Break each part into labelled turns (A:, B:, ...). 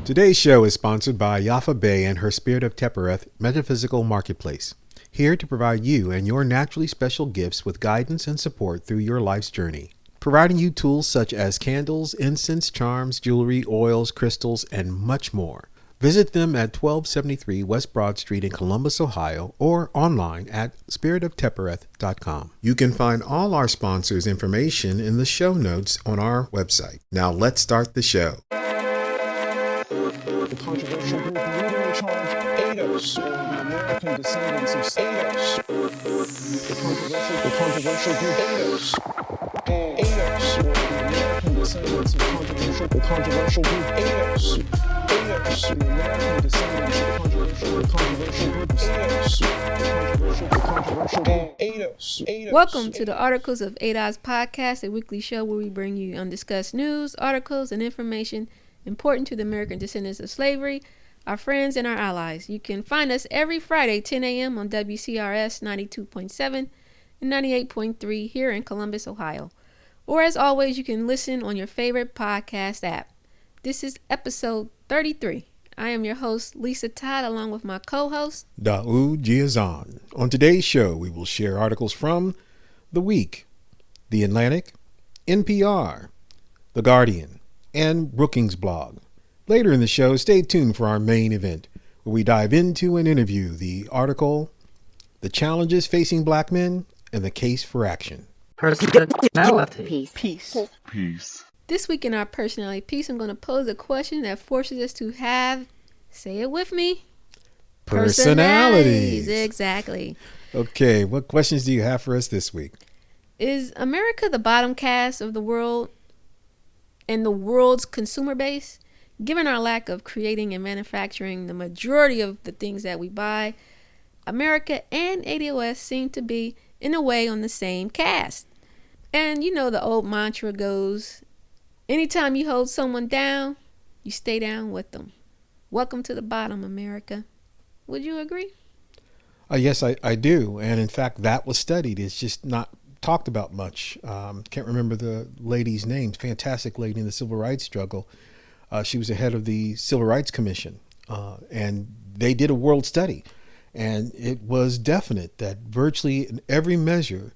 A: Today's show is sponsored by Yafa Bay and her Spirit of Tepereth Metaphysical Marketplace, here to provide you and your naturally special gifts with guidance and support through your life's journey, providing you tools such as candles, incense, charms, jewelry, oils, crystals, and much more. Visit them at 1273 West Broad Street in Columbus, Ohio, or online at spiritoftepereth.com. You can find all our sponsors' information in the show notes on our website. Now let's start the show.
B: The controversial group leading in charge, ADOS, or the American Descendants of Slavery. The controversial group ADOS, or the American Descendants of the controversial group ADOS, the American Descendants of the controversial group ADOS.
C: Welcome to the Articles of ADOS podcast, a weekly show where we bring you undiscussed news, articles, and information important to the American descendants of slavery, our friends, and our allies. You can find us every Friday, 10 a.m. on WCRS 92.7 and 98.3 here in Columbus, Ohio. Or as always, you can listen on your favorite podcast app. This is episode 33. I am your host, Lisa Todd, along with my co-host,
A: Daud Giazan. On today's show, we will share articles from The Week, The Atlantic, NPR, The Guardian, and Brookings blog. Later in the show, stay tuned for our main event, where we dive into and interview the article, The Challenges Facing Black Men and the Case for Action.
D: Personality.
C: Peace. This week in our personality piece, I'm going to pose a question that forces us to have, say it with me,
A: Personalities.
C: Exactly.
A: Okay, what questions do you have for us this week?
C: Is America the bottom caste of the world and the world's consumer base? Given our lack of creating and manufacturing the majority of the things that we buy, America and ADOS seem to be, in a way, on the same caste. And you know the old mantra goes, anytime you hold someone down, you stay down with them. Welcome to the bottom, America. Would you agree?
A: Yes, I do. And in fact, that was studied. It's just not talked about much. Can't remember the lady's name. Fantastic lady in the civil rights struggle. She was the head of the Civil Rights Commission. And they did a world study. And it was definite that virtually in every measure,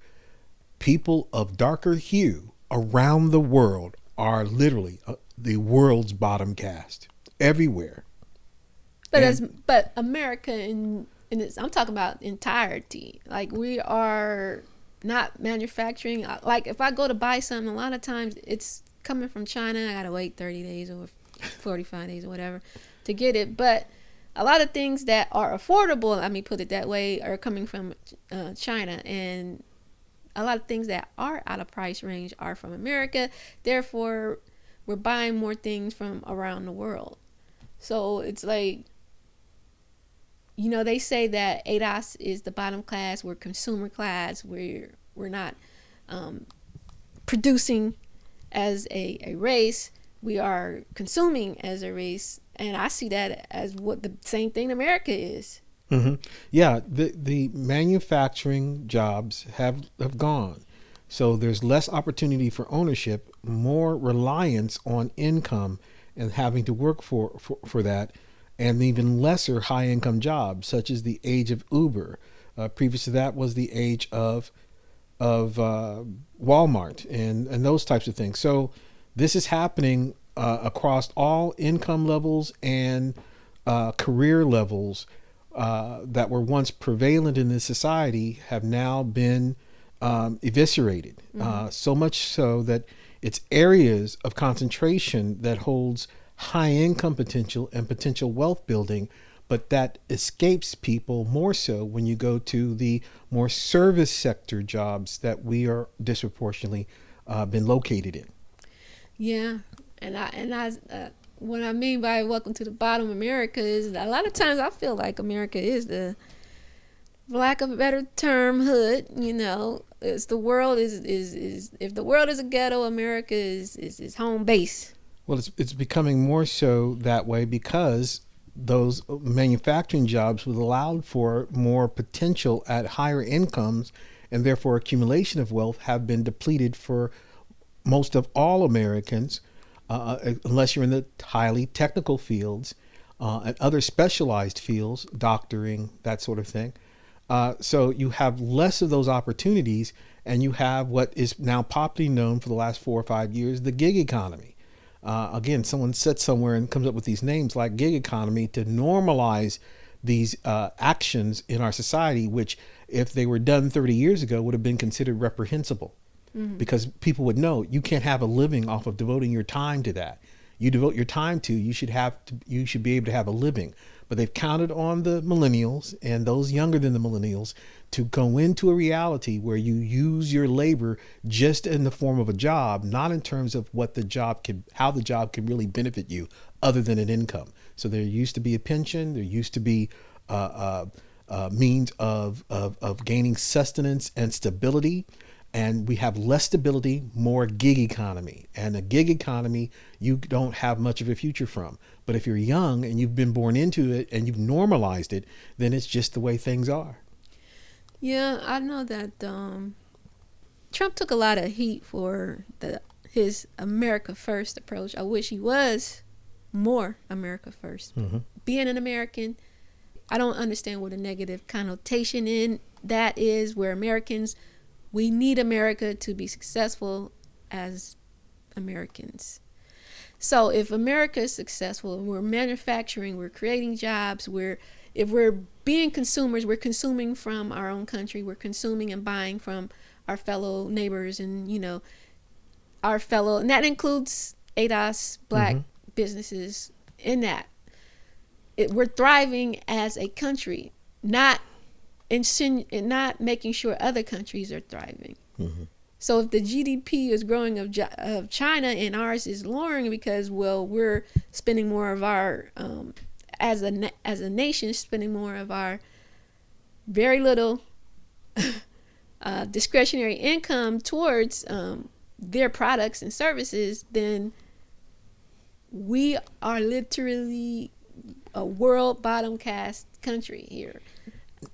A: people of darker hue around the world are literally the world's bottom caste everywhere.
C: But America in its, I'm talking about entirety. Like, we are not manufacturing. Like, if I go to buy something, a lot of times it's coming from China. I gotta wait 30 days or 45 days or whatever to get it. But a lot of things that are affordable, let me put it that way, are coming from China, and a lot of things that are out of price range are from America. Therefore, we're buying more things from around the world. So it's like, you know, they say that ADOS is the bottom class. We're consumer class. We're not producing as a race. We are consuming as a race. And I see that as what the same thing America is.
A: Mm-hmm. Yeah, the manufacturing jobs have gone. So there's less opportunity for ownership, more reliance on income and having to work for that, and even lesser high income jobs, such as the age of Uber. Previous to that was the age of Walmart and those types of things. So this is happening across all income levels and career levels that were once prevalent in this society have now been eviscerated. Mm-hmm. So much so that it's areas of concentration that holds high income potential and potential wealth building, but that escapes people more so when you go to the more service sector jobs that we are disproportionately been located in.
C: Yeah, and I what I mean by welcome to the bottom America is a lot of times I feel like America is the, for lack of a better term, hood. You know, it's the world is if the world is a ghetto, America is home base.
A: Well, it's becoming more so that way because those manufacturing jobs would allow for more potential at higher incomes, and therefore accumulation of wealth have been depleted for most of all Americans, unless you're in the highly technical fields and other specialized fields, doctoring, that sort of thing. So you have less of those opportunities, and you have what is now popularly known for the last 4 or 5 years, the gig economy. Again, someone sits somewhere and comes up with these names like gig economy to normalize these actions in our society, which if they were done 30 years ago would have been considered reprehensible. Because people would know you can't have a living off of devoting your time to that. You devote your time to, you should be able to have a living. But they've counted on the millennials and those younger than the millennials to go into a reality where you use your labor just in the form of a job, not in terms of how the job can really benefit you other than an income. So there used to be a pension, there used to be means of gaining sustenance and stability. And we have less stability, more gig economy. And a gig economy, you don't have much of a future from. But if you're young and you've been born into it and you've normalized it, then it's just the way things are.
C: Yeah, I know that Trump took a lot of heat for his America First approach. I wish he was more America First. Being an American, I don't understand what a negative connotation in that is, where Americans, we need America to be successful as Americans. So if America is successful, we're manufacturing, we're creating jobs, if we're being consumers, we're consuming from our own country, we're consuming and buying from our fellow neighbors and, and that includes ADOS, black businesses in that. We're thriving as a country, not making sure other countries are thriving. So if the GDP is growing of China and ours is lowering because, we're spending more of our, as a nation, spending more of our very little discretionary income towards their products and services, then we are literally a world bottom caste country here.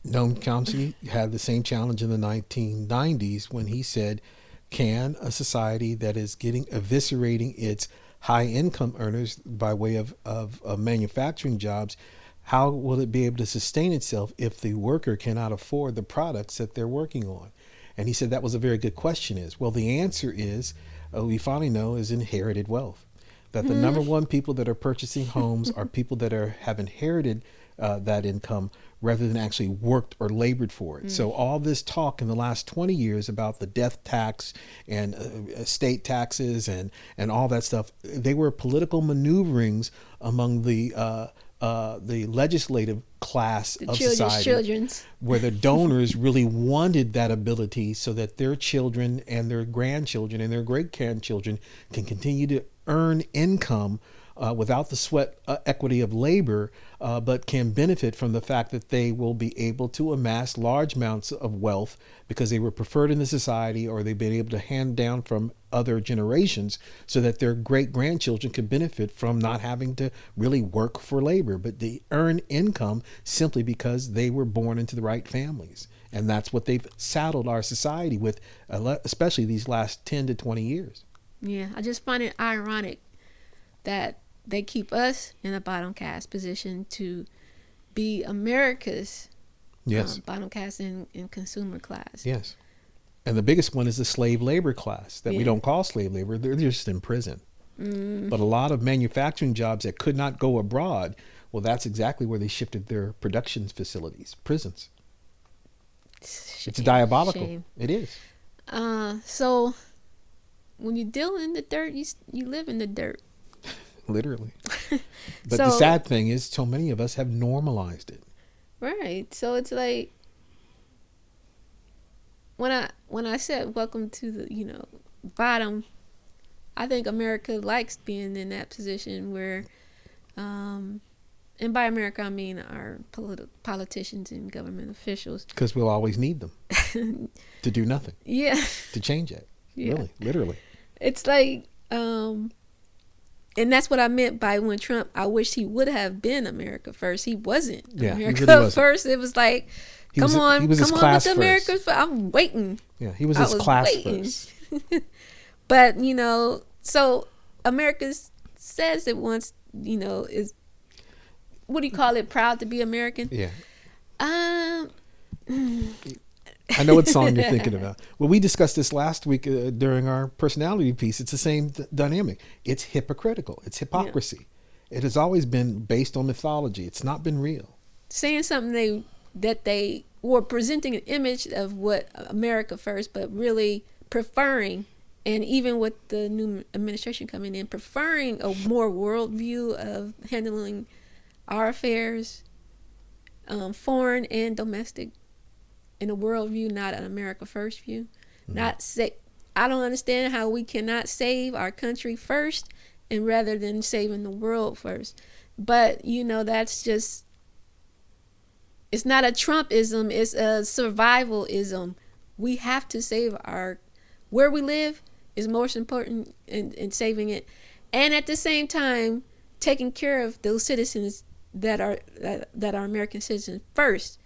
A: Noam Chomsky had the same challenge in the 1990s when he said, can a society that is eviscerating its high income earners by way of manufacturing jobs, how will it be able to sustain itself if the worker cannot afford the products that they're working on? And he said that was a very good question. The answer is, we finally know, is inherited wealth. That the number one people that are purchasing homes are people that have inherited that income rather than actually worked or labored for it. So all this talk in the last 20 years about the death tax and estate taxes and all that stuff, they were political maneuverings among the legislative class of society, where the donors really wanted that ability so that their children and their grandchildren and their great-grandchildren can continue to earn income without the sweat equity of labor, but can benefit from the fact that they will be able to amass large amounts of wealth because they were preferred in the society, or they've been able to hand down from other generations so that their great-grandchildren could benefit from not having to really work for labor, but they earn income simply because they were born into the right families. And that's what they've saddled our society with, especially these last 10 to 20 years.
C: Yeah, I just find it ironic that they keep us in a bottom caste position to be America's bottom caste in consumer class.
A: Yes. And the biggest one is the slave labor class that we don't call slave labor. They're just in prison. But a lot of manufacturing jobs that could not go abroad, that's exactly where they shifted their production facilities, prisons. It's diabolical. Shame. It is.
C: So when you deal in the dirt, you live in the dirt.
A: Literally. But the sad thing is, so many of us have normalized it.
C: Right. So it's like when I said welcome to the bottom, I think America likes being in that position where, and by America I mean our politicians and government officials,
A: because we'll always need them to do nothing.
C: Yeah.
A: To change it. Yeah. Really, literally.
C: It's like, and that's what I meant by when Trump, I wish he would have been America first. He wasn't America really first. It was like, come on with America first. I'm waiting.
A: Yeah, he was his class first.
C: But, so America says it wants, is, what do you call it? Proud to be American.
A: Yeah.
C: Um,
A: I know what song you're thinking about. Well, we discussed this last week during our personality piece. It's the same dynamic. It's hypocritical. It's hypocrisy. Yeah. It has always been based on mythology. It's not been real.
C: Saying something that they were presenting an image of what America first, but really preferring, and even with the new administration coming in, preferring a more worldview of handling our affairs, foreign and domestic, in a worldview, not an America first view. I don't understand how we cannot save our country first, and rather than saving the world first. But that's just, it's not a Trumpism, it's a survivalism. We have to save where we live is most important in saving it, and at the same time taking care of those citizens that are American citizens first.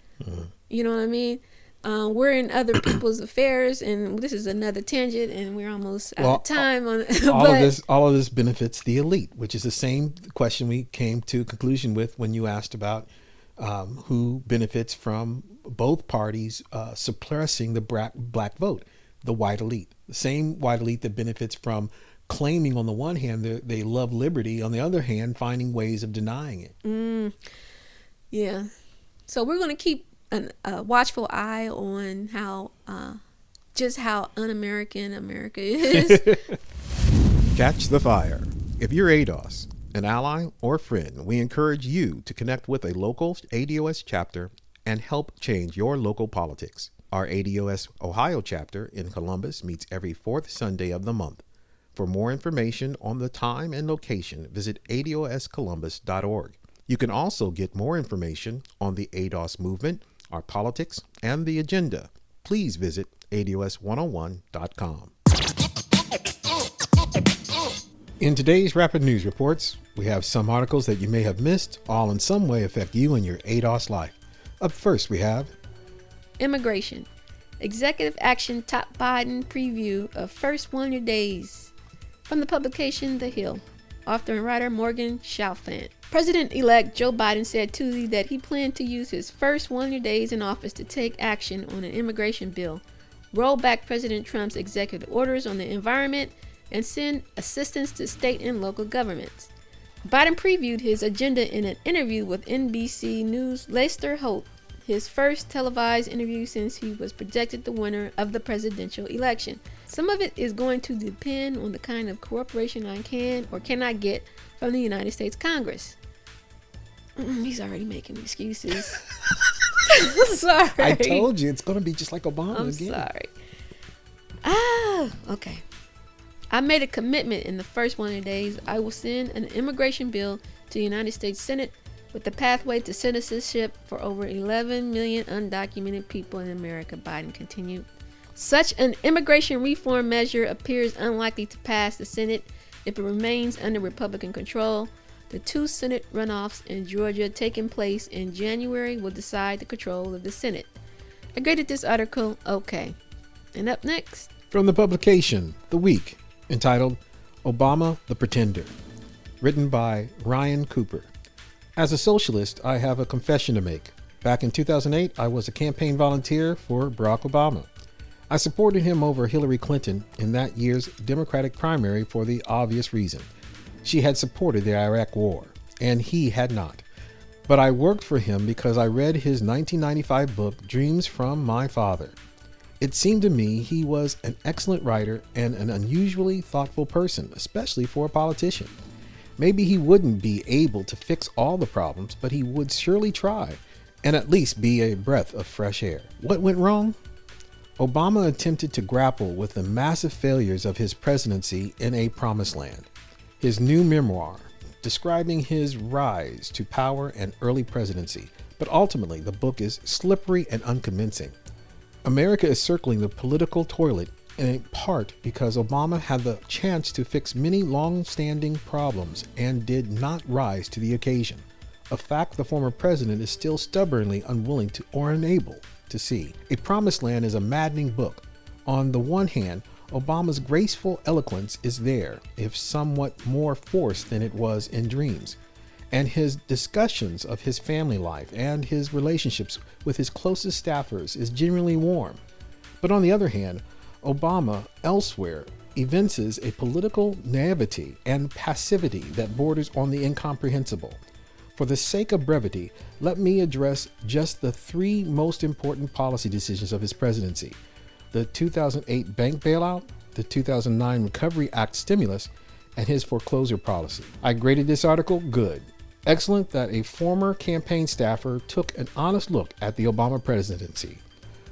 C: You know what I mean? We're in other people's affairs, and this is another tangent, and we're almost out of time.
A: All of this benefits the elite, which is the same question we came to a conclusion with when you asked about who benefits from both parties suppressing the black vote, the white elite. The same white elite that benefits from claiming on the one hand they love liberty, on the other hand finding ways of denying it.
C: Yeah. So we're going to keep a watchful eye on how un-American America is.
A: Catch the fire. If you're ADOS, an ally or friend, we encourage you to connect with a local ADOS chapter and help change your local politics. Our ADOS Ohio chapter in Columbus meets every fourth Sunday of the month. For more information on the time and location, visit adoscolumbus.org. You can also get more information on the ADOS movement, our politics, and the agenda. Please visit ados101.com. In today's Rapid News Reports, we have some articles that you may have missed, all in some way affect you and your ADOS life. Up first, we have
C: Immigration. Executive action top Biden preview of first 100 days. From the publication The Hill. Author and writer Morgan Chalfant. President-elect Joe Biden said Tuesday that he planned to use his first 100 days in office to take action on an immigration bill, roll back President Trump's executive orders on the environment, and send assistance to state and local governments. Biden previewed his agenda in an interview with NBC News' Lester Holt, his first televised interview since he was projected the winner of the presidential election. Some of it is going to depend on the kind of cooperation I can or cannot get from the United States Congress. He's already making excuses. I'm sorry.
A: I told you, it's going to be just like Obama again.
C: I'm sorry. Okay. I made a commitment in the first 100 days. I will send an immigration bill to the United States Senate with the pathway to citizenship for over 11 million undocumented people in America, Biden continued. Such an immigration reform measure appears unlikely to pass the Senate if it remains under Republican control. The two Senate runoffs in Georgia taking place in January will decide the control of the Senate. I graded this article okay. And up next,
A: from the publication The Week, entitled Obama the Pretender, written by Ryan Cooper. As a socialist, I have a confession to make. Back in 2008, I was a campaign volunteer for Barack Obama. I supported him over Hillary Clinton in that year's Democratic primary for the obvious reason. She had supported the Iraq War, and he had not. But I worked for him because I read his 1995 book, Dreams from My Father. It seemed to me he was an excellent writer and an unusually thoughtful person, especially for a politician. Maybe he wouldn't be able to fix all the problems, but he would surely try, and at least be a breath of fresh air. What went wrong? Obama attempted to grapple with the massive failures of his presidency in A Promised Land. His new memoir, describing his rise to power and early presidency, but ultimately the book is slippery and unconvincing. America is circling the political toilet in part because Obama had the chance to fix many long-standing problems and did not rise to the occasion, a fact the former president is still stubbornly unwilling to or unable to see. A Promised Land is a maddening book. On the one hand, Obama's graceful eloquence is there, if somewhat more forced than it was in Dreams. And his discussions of his family life and his relationships with his closest staffers is genuinely warm. But on the other hand, Obama elsewhere evinces a political naivety and passivity that borders on the incomprehensible. For the sake of brevity, let me address just the three most important policy decisions of his presidency: the 2008 bank bailout, the 2009 Recovery Act stimulus, and his foreclosure policy. I graded this article good. Excellent that a former campaign staffer took an honest look at the Obama presidency,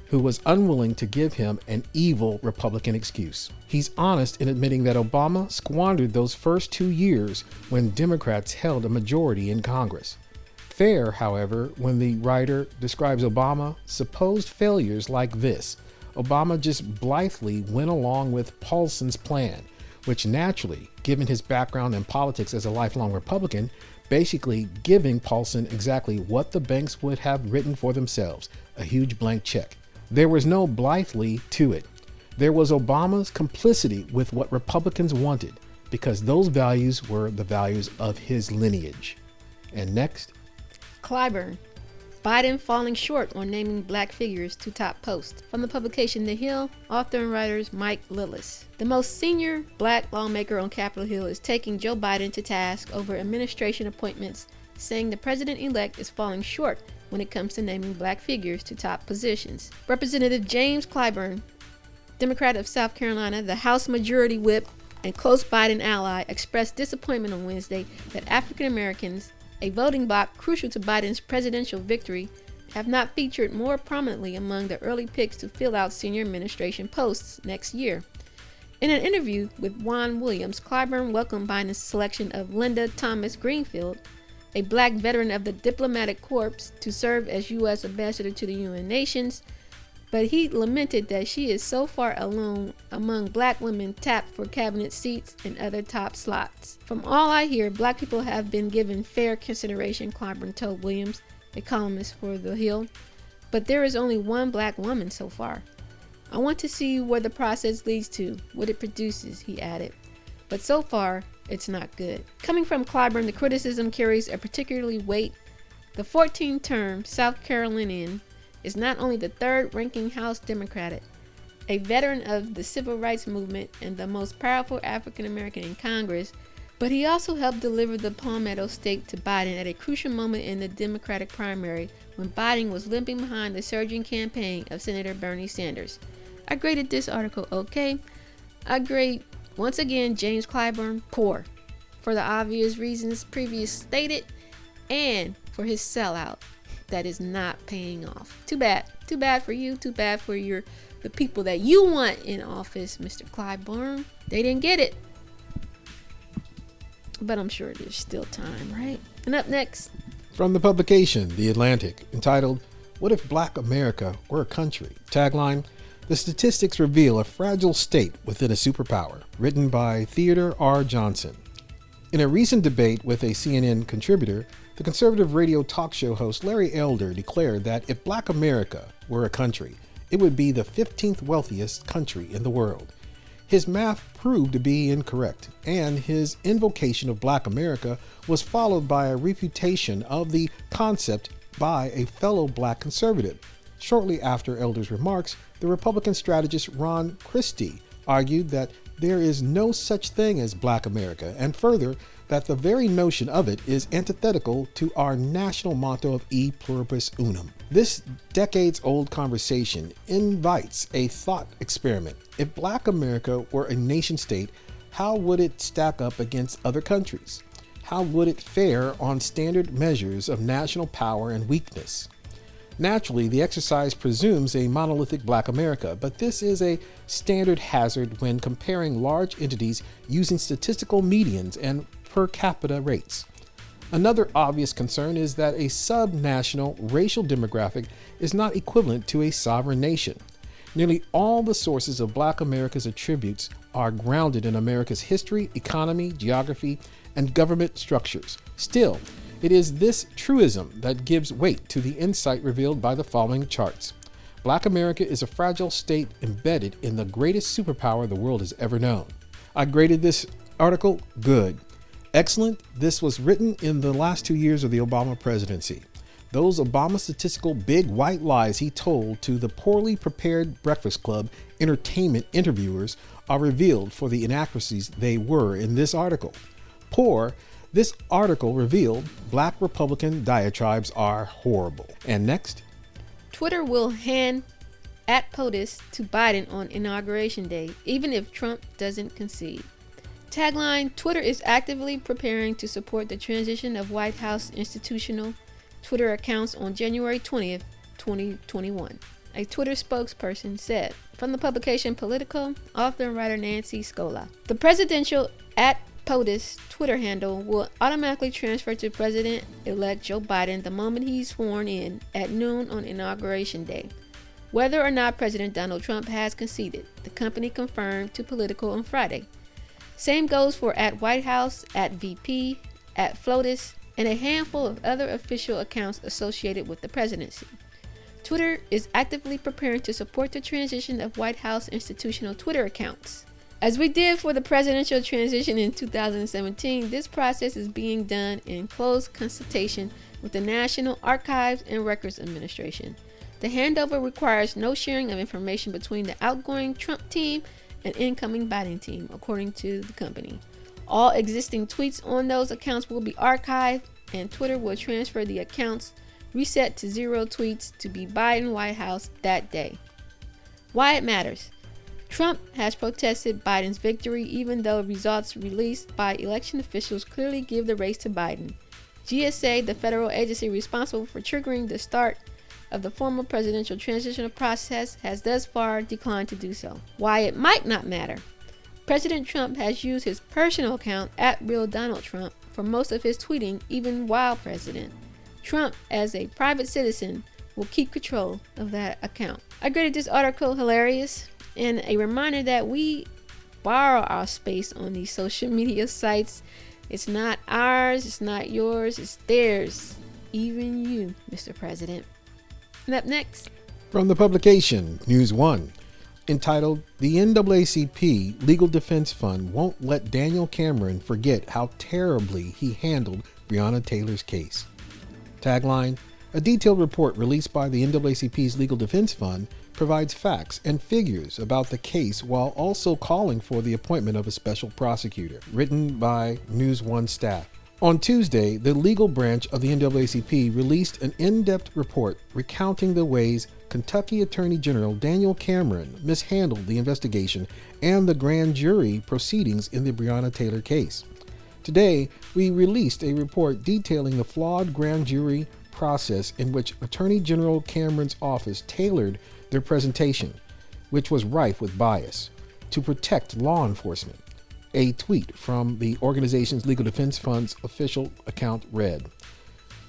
A: who was unwilling to give him an evil Republican excuse. He's honest in admitting that Obama squandered those first 2 years when Democrats held a majority in Congress. Fair, however, when the writer describes Obama's supposed failures like this: Obama just blithely went along with Paulson's plan, which naturally, given his background in politics as a lifelong Republican, basically giving Paulson exactly what the banks would have written for themselves, a huge blank check. There was no blithely to it. There was Obama's complicity with what Republicans wanted, because those values were the values of his lineage. And next,
C: Clyburn. Biden falling short on naming black figures to top post. From the publication The Hill, author and writer Mike Lillis. The most senior black lawmaker on Capitol Hill is taking Joe Biden to task over administration appointments, saying the president-elect is falling short when it comes to naming black figures to top positions. Representative James Clyburn, Democrat of South Carolina, the House Majority Whip and close Biden ally, expressed disappointment on Wednesday that African Americans, a voting bloc crucial to Biden's presidential victory, have not featured more prominently among the early picks to fill out senior administration posts next year. In an interview with Juan Williams, Clyburn welcomed Biden's selection of Linda Thomas Greenfield, a black veteran of the diplomatic corps, to serve as U.S. ambassador to the UN nations, but he lamented that she is so far alone among black women tapped for cabinet seats and other top slots. From all I hear, black people have been given fair consideration, Clyburn told Williams, a columnist for The Hill, but there is only one black woman so far. I want to see where the process leads to, what it produces, he added. But so far, it's not good. Coming from Clyburn, the criticism carries a particularly weight. The 14th-term South Carolinian is not only the third-ranking House Democrat, a veteran of the civil rights movement and the most powerful African American in Congress, but he also helped deliver the Palmetto State to Biden at a crucial moment in the Democratic primary when Biden was limping behind the surging campaign of Senator Bernie Sanders. I graded this article okay. I grade, once again, James Clyburn poor, for the obvious reasons previously stated, and for his sellout that is not paying off. Too bad. Too bad for you. Too bad for the people that you want in office, Mr. Clyburn. They didn't get it. But I'm sure there's still time, right? And up next,
A: from the publication The Atlantic, entitled "What if Black America Were a Country?" Tagline: "The statistics reveal a fragile state within a superpower." Written by Theodore R. Johnson. In a recent debate with a CNN contributor, the conservative radio talk show host Larry Elder declared that if Black America were a country, it would be the 15th wealthiest country in the world. His math proved to be incorrect, and his invocation of Black America was followed by a refutation of the concept by a fellow Black conservative. Shortly after Elder's remarks, the Republican strategist Ron Christie argued that there is no such thing as Black America, and further, that the very notion of it is antithetical to our national motto of E pluribus unum. This decades-old conversation invites a thought experiment. If Black America were a nation state, how would it stack up against other countries? How would it fare on standard measures of national power and weakness? Naturally, the exercise presumes a monolithic Black America, but this is a standard hazard when comparing large entities using statistical medians and per capita rates. Another obvious concern is that a sub-national racial demographic is not equivalent to a sovereign nation. Nearly all the sources of Black America's attributes are grounded in America's history, economy, geography, and government structures. Still, it is this truism that gives weight to the insight revealed by the following charts. Black America is a fragile state embedded in the greatest superpower the world has ever known. I graded this article good. Excellent. This was written in the last 2 years of the Obama presidency. Those Obama statistical big white lies he told to the poorly prepared Breakfast Club entertainment interviewers are revealed for the inaccuracies they were in this article. Poor, this article revealed Black Republican diatribes are horrible. And next.
C: Twitter will hand at POTUS to Biden on Inauguration Day, even if Trump doesn't concede. Tagline: Twitter is actively preparing to support the transition of White House institutional Twitter accounts on January 20th, 2021. A Twitter spokesperson said. From the publication Politico, author and writer Nancy Scola. The presidential at POTUS Twitter handle will automatically transfer to President-elect Joe Biden the moment he's sworn in at noon on Inauguration Day. Whether or not President Donald Trump has conceded, the company confirmed to Politico on Friday. Same goes for at White House, at VP, at FLOTUS, and a handful of other official accounts associated with the presidency. Twitter is actively preparing to support the transition of White House institutional Twitter accounts. As we did for the presidential transition in 2017, this process is being done in close consultation with the National Archives and Records Administration. The handover requires no sharing of information between the outgoing Trump team and incoming Biden team, according to the company. All existing tweets on those accounts will be archived, and Twitter will transfer the accounts reset to 0 tweets to be Biden White House that day. Why it matters. Trump has protested Biden's victory, even though results released by election officials clearly give the race to Biden. GSA, the federal agency responsible for triggering the start of the formal presidential transitional process, has thus far declined to do so. Why it might not matter. President Trump has used his personal account at Real Donald Trump for most of his tweeting, even while president. Trump, as a private citizen, will keep control of that account. I graded this article hilarious and a reminder that we borrow our space on these social media sites. It's not ours, it's not yours, it's theirs. Even you, Mr. President. And up next,
A: from the publication News One, entitled "The NAACP Legal Defense Fund Won't Let Daniel Cameron Forget How Terribly He Handled Breonna Taylor's Case." Tagline: A detailed report released by the NAACP's Legal Defense Fund provides facts and figures about the case while also calling for the appointment of a special prosecutor. Written by News One staff. On Tuesday, the legal branch of the NAACP released an in-depth report recounting the ways Kentucky Attorney General Daniel Cameron mishandled the investigation and the grand jury proceedings in the Breonna Taylor case. Today, we released a report detailing the flawed grand jury process in which Attorney General Cameron's office tailored their presentation, which was rife with bias, to protect law enforcement. A tweet from the organization's Legal Defense Fund's official account read,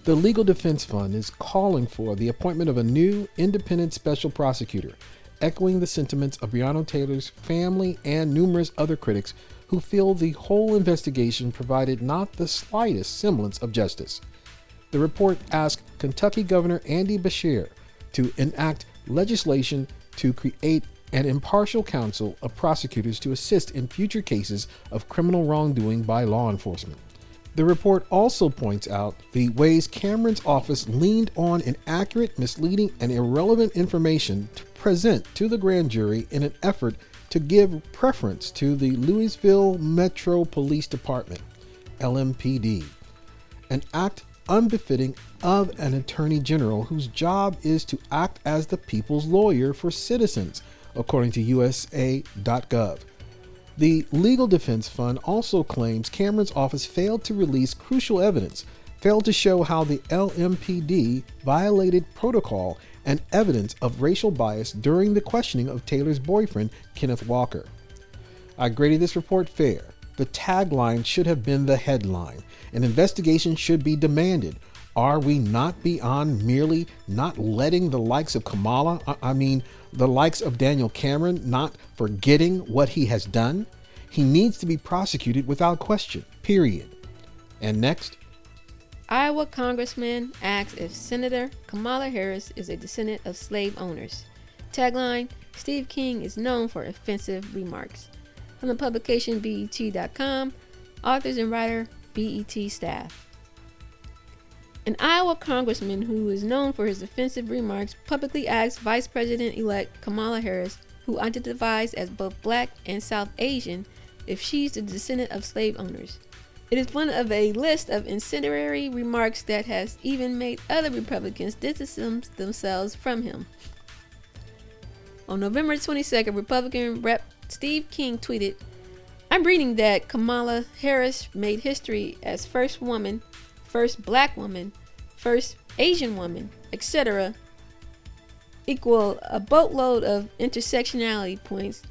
A: "The Legal Defense Fund is calling for the appointment of a new independent special prosecutor, echoing the sentiments of Breonna Taylor's family and numerous other critics who feel the whole investigation provided not the slightest semblance of justice." The report asked Kentucky Governor Andy Beshear to enact legislation to create an impartial council of prosecutors to assist in future cases of criminal wrongdoing by law enforcement. The report also points out the ways Cameron's office leaned on inaccurate, misleading, and irrelevant information to present to the grand jury in an effort to give preference to the Louisville Metro Police Department, LMPD, an act unbefitting of an attorney general whose job is to act as the people's lawyer for citizens, according to USA.gov. The Legal Defense Fund also claims Cameron's office failed to release crucial evidence, failed to show how the LMPD violated protocol and evidence of racial bias during the questioning of Taylor's boyfriend, Kenneth Walker. I graded this report fair. The tagline should have been the headline. An investigation should be demanded. Are we not beyond merely not letting the likes of Kamala, the likes of Daniel Cameron, not forgetting what he has done? He needs to be prosecuted without question, period. And next,
C: Iowa Congressman asks if Senator Kamala Harris is a descendant of slave owners. Tagline: Steve King is known for offensive remarks. From the publication BET.com, authors and writer, BET staff. An Iowa congressman who is known for his offensive remarks publicly asked Vice President-elect Kamala Harris, who identifies as both Black and South Asian, if she's the descendant of slave owners. It is one of a list of incendiary remarks that has even made other Republicans distance themselves from him. On November 22nd, Republican Rep. Steve King tweeted, "I'm reading that Kamala Harris made history as first woman, first Black woman, first Asian woman, etc. equal a boatload of intersectionality points.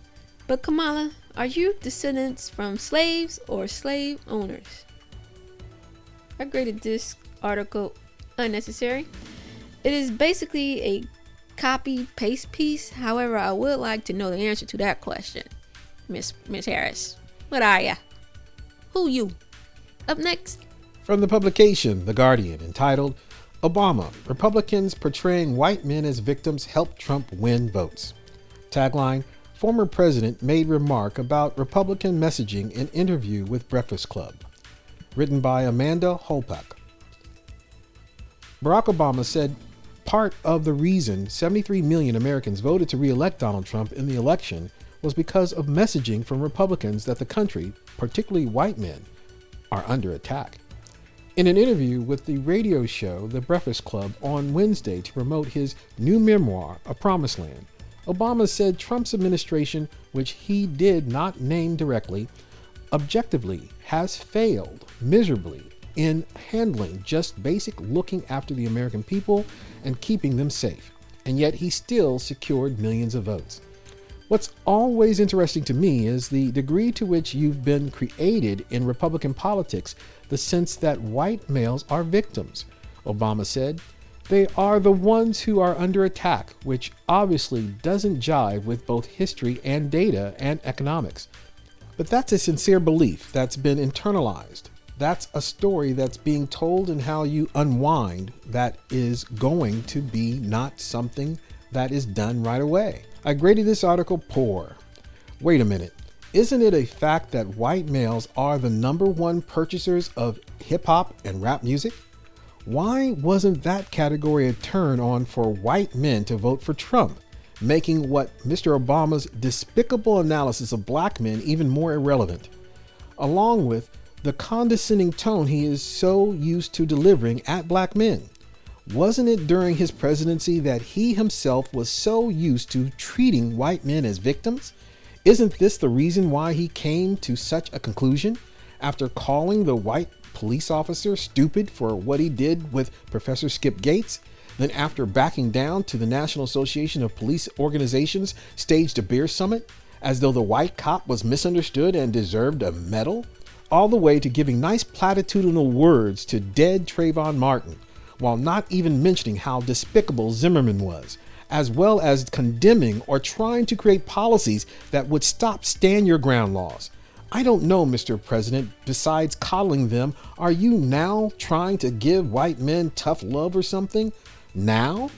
C: But Kamala, are you descendants from slaves or slave owners?" I graded this article unnecessary. It is basically a copy-paste piece. However, I would like to know the answer to that question. Miss Harris, what are ya? Who you? Up next.
A: From the publication The Guardian, entitled Obama, Republicans Portraying White Men as Victims Help Trump Win Votes. Tagline: Former president made remark about Republican messaging in interview with Breakfast Club. Written by Amanda Holpack. Barack Obama said part of the reason 73 million Americans voted to re-elect Donald Trump in the election was because of messaging from Republicans that the country, particularly white men, are under attack. In an interview with the radio show The Breakfast Club on Wednesday to promote his new memoir, A Promised Land, Obama said Trump's administration, which he did not name directly, objectively has failed miserably in handling just basic looking after the American people and keeping them safe, and yet he still secured millions of votes. What's always interesting to me is the degree to which you've been created in Republican politics, the sense that white males are victims. Obama said, "They are the ones who are under attack," which obviously doesn't jive with both history and data and economics. But that's a sincere belief that's been internalized. That's a story that's being told, and how you unwind that is going to be not something that is done right away. I graded this article poor. Wait a minute. Isn't it a fact that white males are the number one purchasers of hip hop and rap music? Why wasn't that category a turn on for white men to vote for Trump, making what Mr. Obama's despicable analysis of black men even more irrelevant, along with the condescending tone he is so used to delivering at black men? Wasn't it during his presidency that he himself was so used to treating white men as victims? Isn't this the reason why he came to such a conclusion after calling the white police officer stupid for what he did with Professor Skip Gates? Then after backing down to the National Association of Police Organizations staged a beer summit as though the white cop was misunderstood and deserved a medal? All the way to giving nice platitudinal words to dead Trayvon Martin, while not even mentioning how despicable Zimmerman was, as well as condemning or trying to create policies that would stop stand your ground laws. I don't know, Mr. President, besides coddling them, are you now trying to give white men tough love or something? Now?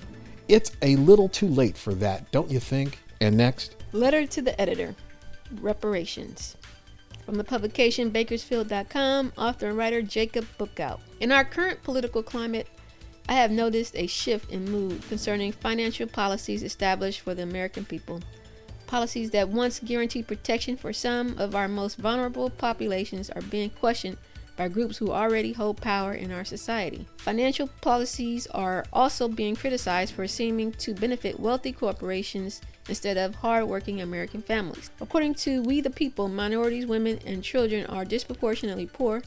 A: It's a little too late for that, don't you think? And next.
C: Letter to the editor. Reparations. From the publication Bakersfield.com, author and writer Jacob Bookout. In our current political climate, I have noticed a shift in mood concerning financial policies established for the American people. Policies that once guaranteed protection for some of our most vulnerable populations are being questioned by groups who already hold power in our society. Financial policies are also being criticized for seeming to benefit wealthy corporations instead of hard-working American families. According to We the People, minorities, women, and children are disproportionately poor.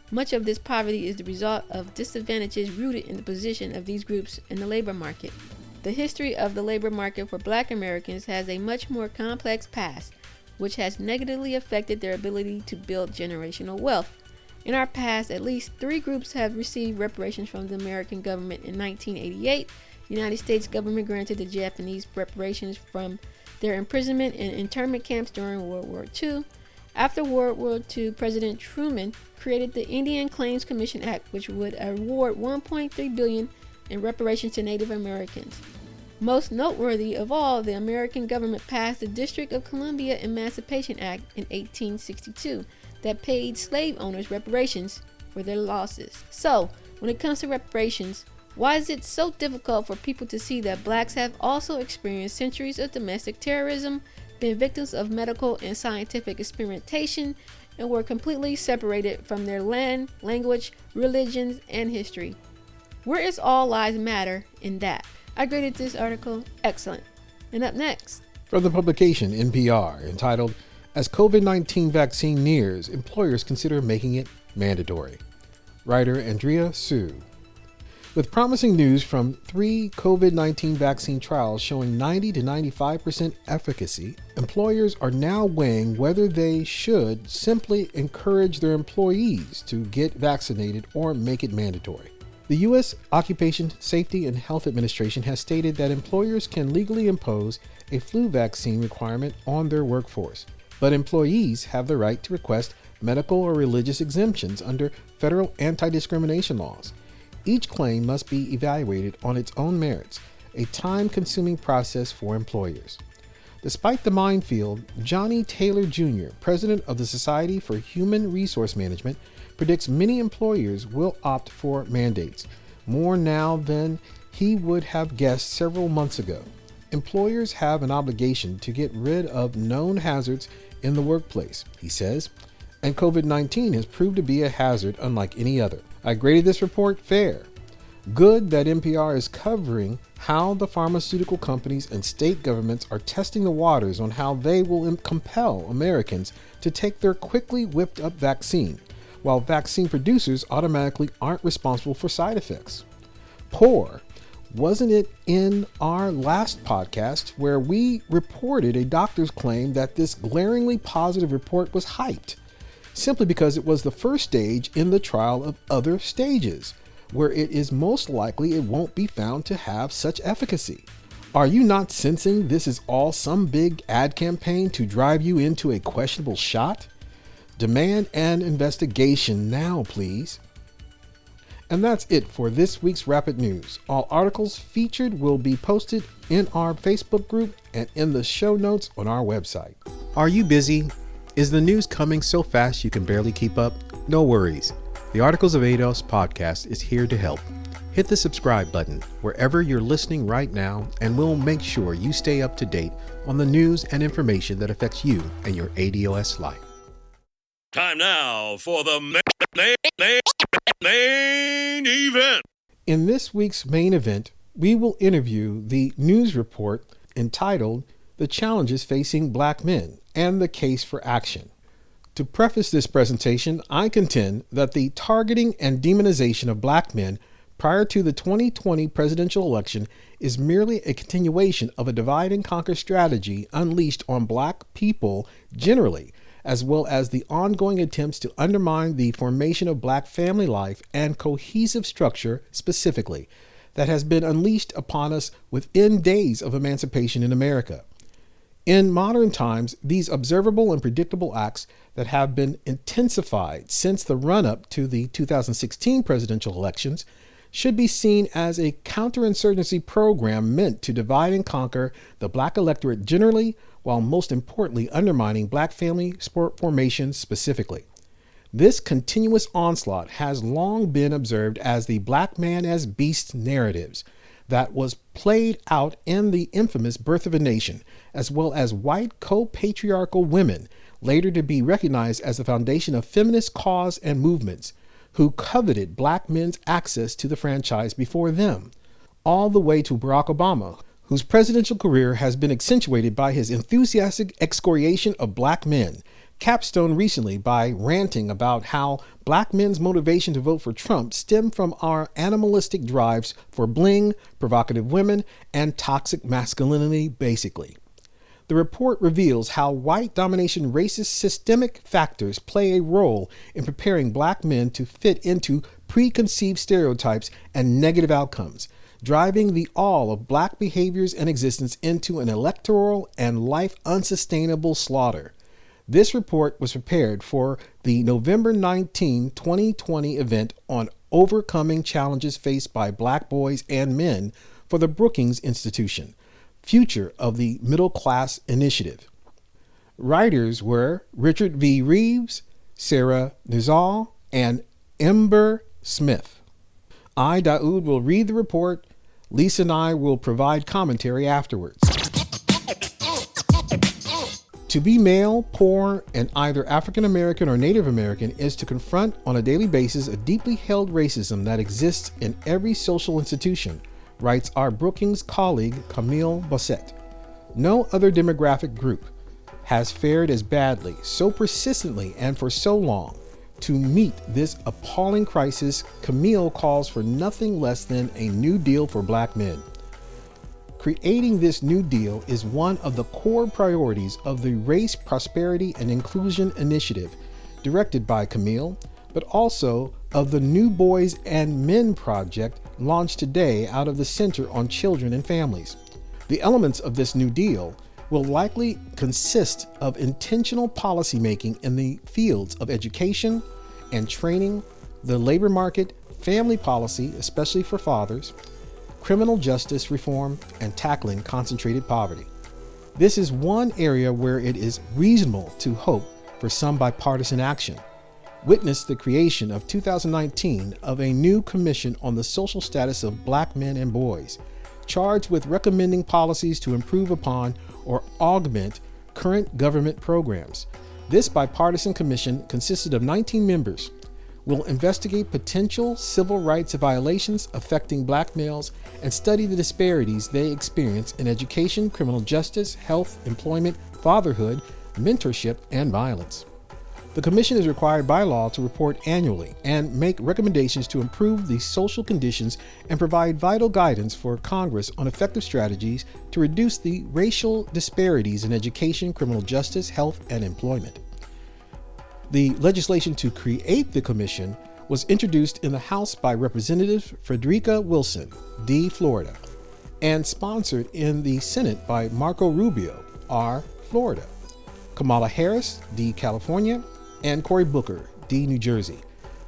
C: Much of this poverty is the result of disadvantages rooted in the position of these groups in the labor market. The history of the labor market for Black Americans has a much more complex past, which has negatively affected their ability to build generational wealth. In our past, at least 3 groups have received reparations from the American government. In 1988, the United States government granted the Japanese reparations from their imprisonment in internment camps during World War II. After World War II, President Truman created the Indian Claims Commission Act, which would award $1.3 billion in reparations to Native Americans. Most noteworthy of all, the American government passed the District of Columbia Emancipation Act in 1862 that paid slave owners reparations for their losses. So, when it comes to reparations, why is it so difficult for people to see that blacks have also experienced centuries of domestic terrorism, been victims of medical and scientific experimentation, and were completely separated from their land, language, religions, and history? Where is all lives matter in that? I graded this article excellent. And up next,
A: from the publication NPR, entitled, As COVID-19 Vaccine Nears, Employers Consider Making It Mandatory. Writer Andrea Sue. With promising news from 3 COVID-19 vaccine trials showing 90 to 95% efficacy, employers are now weighing whether they should simply encourage their employees to get vaccinated or make it mandatory. The U.S. Occupation Safety and Health Administration has stated that employers can legally impose a flu vaccine requirement on their workforce, but employees have the right to request medical or religious exemptions under federal anti-discrimination laws. Each claim must be evaluated on its own merits, a time-consuming process for employers. Despite the minefield, Johnny Taylor Jr., president of the Society for Human Resource Management, predicts many employers will opt for mandates, more now than he would have guessed several months ago. Employers have an obligation to get rid of known hazards in the workplace, he says, and COVID-19 has proved to be a hazard unlike any other. I graded this report fair. Good that NPR is covering how the pharmaceutical companies and state governments are testing the waters on how they will compel Americans to take their quickly whipped up vaccine, while vaccine producers automatically aren't responsible for side effects. Poor. Wasn't it in our last podcast where we reported a doctor's claim that this glaringly positive report was hyped, simply because it was the first stage in the trial of other stages, where it is most likely it won't be found to have such efficacy? Are you not sensing this is all some big ad campaign to drive you into a questionable shot? Demand an investigation now, please. And that's it for this week's Rapid News. All articles featured will be posted in our Facebook group and in the show notes on our website. Are you busy? Is the news coming so fast you can barely keep up? No worries. The Articles of ADOS podcast is here to help. Hit the subscribe button wherever you're listening right now, and we'll make sure you stay up to date on the news and information that affects you and your ADOS life.
E: Time now for the main event.
A: In this week's main event, we will interview the news report entitled The Challenges Facing Black Men and the Case for Action. To preface this presentation, I contend that the targeting and demonization of black men prior to the 2020 presidential election is merely a continuation of a divide and conquer strategy unleashed on black people generally, as well as the ongoing attempts to undermine the formation of black family life and cohesive structure specifically, that has been unleashed upon us within days of emancipation in America. In modern times, these observable and predictable acts that have been intensified since the run-up to the 2016 presidential elections should be seen as a counterinsurgency program meant to divide and conquer the black electorate generally, while most importantly undermining black family formations specifically. This continuous onslaught has long been observed as the black man as beast narratives that was played out in the infamous Birth of a Nation, as well as white co-patriarchal women, later to be recognized as the foundation of feminist cause and movements, who coveted black men's access to the franchise before them, all the way to Barack Obama, whose presidential career has been accentuated by his enthusiastic excoriation of black men, capstone recently by ranting about how black men's motivation to vote for Trump stemmed from our animalistic drives for bling, provocative women, and toxic masculinity, basically. The report reveals how white domination racist systemic factors play a role in preparing black men to fit into preconceived stereotypes and negative outcomes, driving the all of black behaviors and existence into an electoral and life unsustainable slaughter. This report was prepared for the November 19, 2020 event on overcoming challenges faced by black boys and men for the Brookings Institution, Future of the Middle Class Initiative. Writers were Richard V. Reeves, Sarah Nizal, and Ember Smith. I, Daud, will read the report. Lisa and I will provide commentary afterwards. To be male, poor, and either African American or Native American is to confront on a daily basis a deeply held racism that exists in every social institution, writes our Brookings colleague Camille Bossett. No other demographic group has fared as badly, so persistently, and for so long. To meet this appalling crisis, Camille calls for nothing less than a new deal for Black men. Creating this new deal is one of the core priorities of the Race, Prosperity, and Inclusion Initiative, directed by Camille, but also of the New Boys and Men Project, launched today out of the Center on Children and Families. The elements of this new deal will likely consist of intentional policymaking in the fields of education and training, the labor market, family policy, especially for fathers, criminal justice reform, and tackling concentrated poverty. This is one area where it is reasonable to hope for some bipartisan action. Witness the creation of 2019 of a new commission on the social status of Black men and boys, charged with recommending policies to improve upon or augment current government programs. This bipartisan commission consisted of 19 members, will investigate potential civil rights violations affecting Black males and study the disparities they experience in education, criminal justice, health, employment, fatherhood, mentorship, and violence. The commission is required by law to report annually and make recommendations to improve the social conditions and provide vital guidance for Congress on effective strategies to reduce the racial disparities in education, criminal justice, health, and employment. The legislation to create the commission was introduced in the House by Representative Frederica Wilson, D. Florida, and sponsored in the Senate by Marco Rubio, R. Florida, Kamala Harris, D. California, and Cory Booker, D. New Jersey.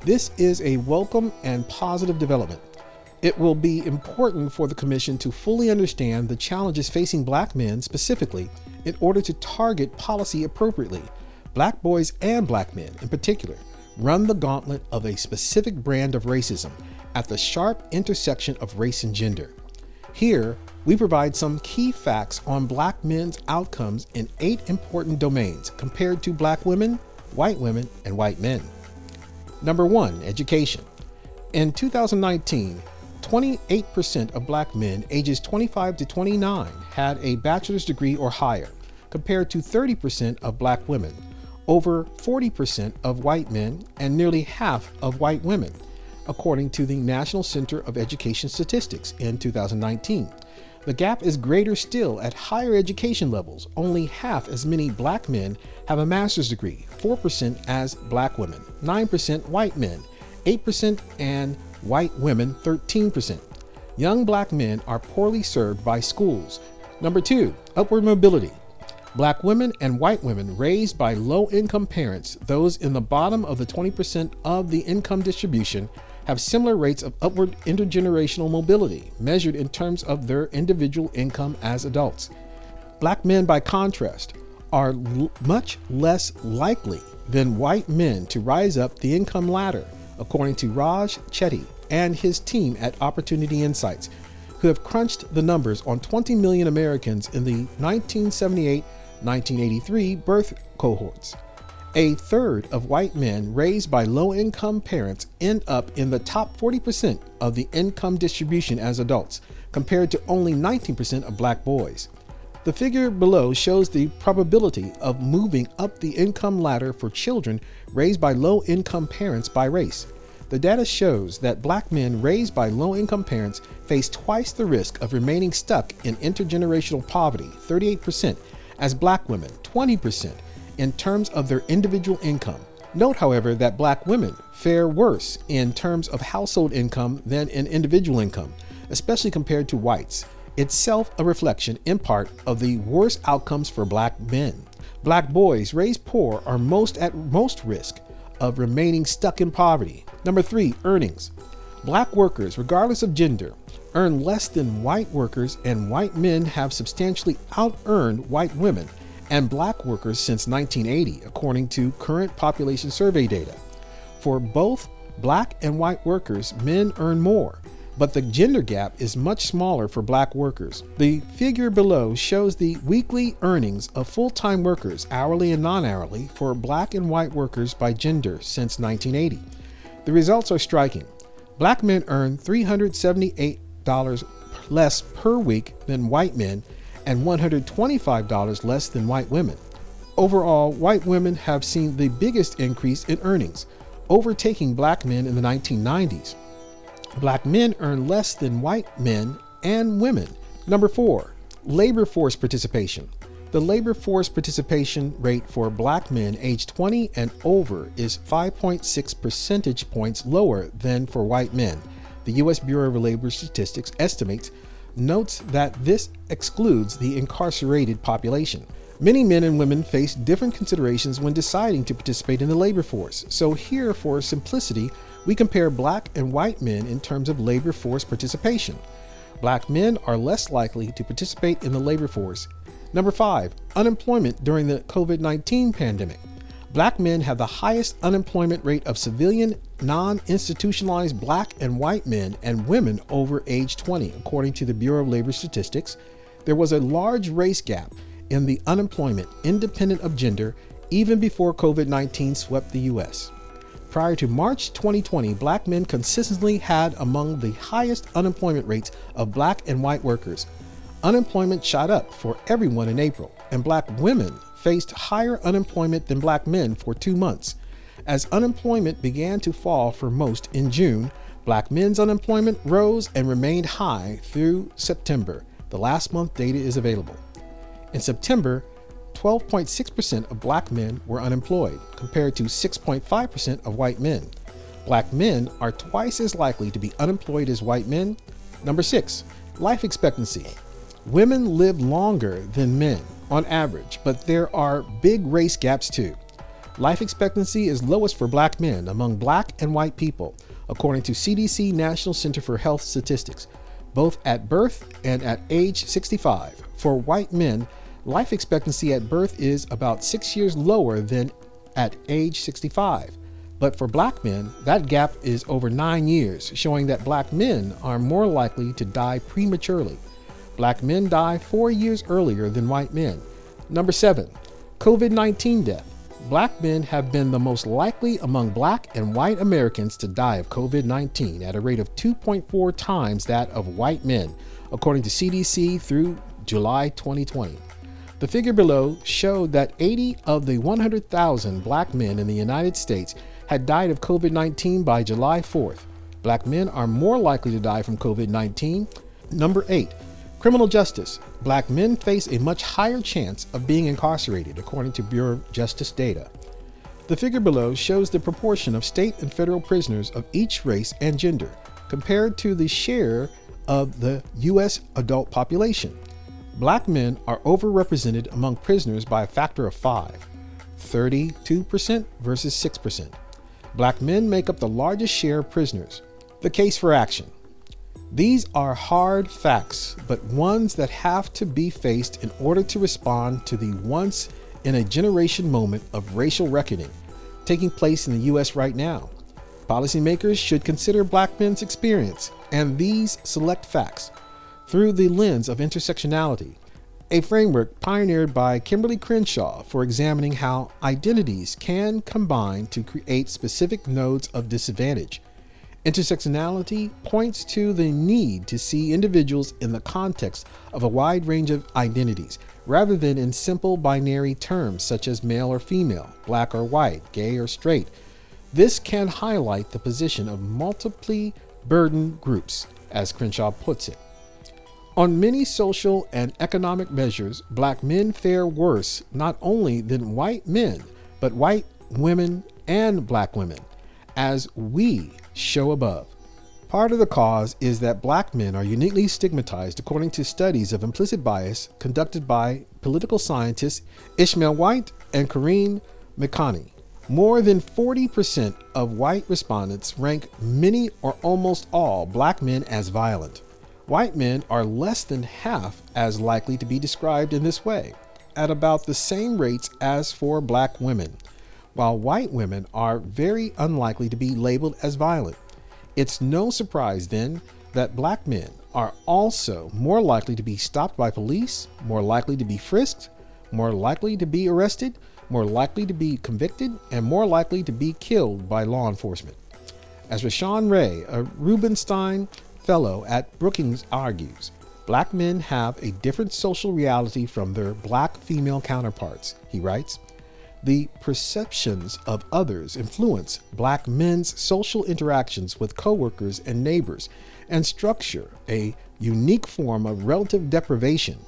A: This is a welcome and positive development. It will be important for the commission to fully understand the challenges facing Black men specifically in order to target policy appropriately. Black boys and Black men, in particular, run the gauntlet of a specific brand of racism at the sharp intersection of race and gender. Here, we provide some key facts on Black men's outcomes in 8 important domains compared to Black women, and white men. Number 1, education. In 2019, 28% of Black men ages 25 to 29 had a bachelor's degree or higher, compared to 30% of Black women, over 40% of white men, and nearly half of white women, according to the National Center of Education Statistics in 2019. The gap is greater still at higher education levels. Only half as many Black men have a master's degree, 4% as Black women, 9% white men, 8% and white women 13%. Young Black men are poorly served by schools. Number 2, upward mobility. Black women and white women raised by low-income parents, those in the bottom of the 20% of the income distribution, have similar rates of upward intergenerational mobility, measured in terms of their individual income as adults. Black men, by contrast, are much less likely than white men to rise up the income ladder, according to Raj Chetty and his team at Opportunity Insights, who have crunched the numbers on 20 million Americans in the 1978-1983 birth cohorts. A third of white men raised by low-income parents end up in the top 40% of the income distribution as adults, compared to only 19% of Black boys. The figure below shows the probability of moving up the income ladder for children raised by low-income parents by race. The data shows that Black men raised by low-income parents face twice the risk of remaining stuck in intergenerational poverty, 38%, as Black women, 20%, in terms of their individual income. Note, however, that Black women fare worse in terms of household income than in individual income, especially compared to whites, itself a reflection, in part, of the worse outcomes for Black men. Black boys raised poor are at most risk of remaining stuck in poverty. Number 3, earnings. Black workers, regardless of gender, earn less than white workers, and white men have substantially out-earned white women and black workers since 1980, according to current population survey data. For both black and white workers, men earn more, but the gender gap is much smaller for black workers. The figure below shows the weekly earnings of full-time workers, hourly and non-hourly, for black and white workers by gender since 1980. The results are striking. Black men earn $378 less per week than white men and $125 less than white women. Overall, white women have seen the biggest increase in earnings, overtaking black men in the 1990s. Black men earn less than white men and women. Number 4, labor force participation. The labor force participation rate for black men aged 20 and over is 5.6 percentage points lower than for white men. The U.S. Bureau of Labor Statistics notes that this excludes the incarcerated population. Many men and women face different considerations when deciding to participate in the labor force. So here, for simplicity, we compare black and white men in terms of labor force participation. Black men are less likely to participate in the labor force. Number 5, unemployment during the COVID-19 pandemic. Black men have the highest unemployment rate of civilian, non-institutionalized black and white men and women over age 20, according to the Bureau of Labor Statistics. There was a large race gap in the unemployment, independent of gender, even before COVID-19 swept the U.S. Prior to March 2020, black men consistently had among the highest unemployment rates of black and white workers. Unemployment shot up for everyone in April, and black women faced higher unemployment than black men for 2 months. As unemployment began to fall for most in June, black men's unemployment rose and remained high through September. The last month data is available. In September, 12.6% of black men were unemployed, compared to 6.5% of white men. Black men are twice as likely to be unemployed as white men. Number 6, life expectancy. Women live longer than men on average, but there are big race gaps too. Life expectancy is lowest for black men among black and white people, according to CDC National Center for Health Statistics, both at birth and at age 65. For white men, life expectancy at birth is about 6 years lower than at age 65. But for black men, that gap is over 9 years, showing that black men are more likely to die prematurely. Black men die 4 years earlier than white men. Number 7, COVID-19 death. Black men have been the most likely among black and white Americans to die of COVID-19 at a rate of 2.4 times that of white men, according to CDC through July 2020. The figure below showed that 80 of the 100,000 black men in the United States had died of COVID-19 by July 4th. Black men are more likely to die from COVID-19. Number 8, criminal justice. Black men face a much higher chance of being incarcerated, according to Bureau of Justice data. The figure below shows the proportion of state and federal prisoners of each race and gender, compared to the share of the U.S. adult population. Black men are overrepresented among prisoners by a factor of 5, 32% versus 6%. Black men make up the largest share of prisoners. The case for action. These are hard facts, but ones that have to be faced in order to respond to the once-in-a-generation moment of racial reckoning taking place in the U.S. right now. Policymakers should consider black men's experience and these select facts through the lens of intersectionality, a framework pioneered by Kimberly Crenshaw for examining how identities can combine to create specific nodes of disadvantage. Intersectionality points to the need to see individuals in the context of a wide range of identities, rather than in simple binary terms such as male or female, black or white, gay or straight. This can highlight the position of multiply burdened groups, as Crenshaw puts it. On many social and economic measures, black men fare worse not only than white men, but white women and black women, as we show above. Part of the cause is that black men are uniquely stigmatized according to studies of implicit bias conducted by political scientists Ishmael White and Corinne McConney. More than 40% of white respondents rank many or almost all black men as violent. White men are less than half as likely to be described in this way, at about the same rates as for black women, while white women are very unlikely to be labeled as violent. It's no surprise then that black men are also more likely to be stopped by police, more likely to be frisked, more likely to be arrested, more likely to be convicted, and more likely to be killed by law enforcement. As Rashawn Ray, a Rubenstein Fellow at Brookings, argues, black men have a different social reality from their black female counterparts. He writes, the perceptions of others influence black men's social interactions with coworkers and neighbors and structure a unique form of relative deprivation.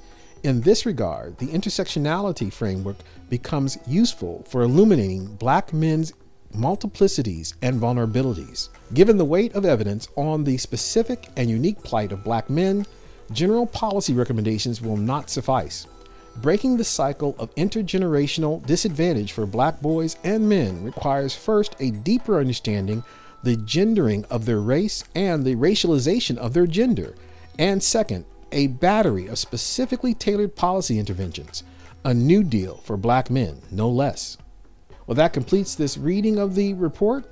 A: In this regard, the intersectionality framework becomes useful for illuminating black men's multiplicities and vulnerabilities. Given the weight of evidence on the specific and unique plight of black men, general policy recommendations will not suffice. Breaking the cycle of intergenerational disadvantage for black boys and men requires first a deeper understanding the gendering of their race and the racialization of their gender, and second, a battery of specifically tailored policy interventions, a new deal for black men, no less. Well, that completes this reading of the report.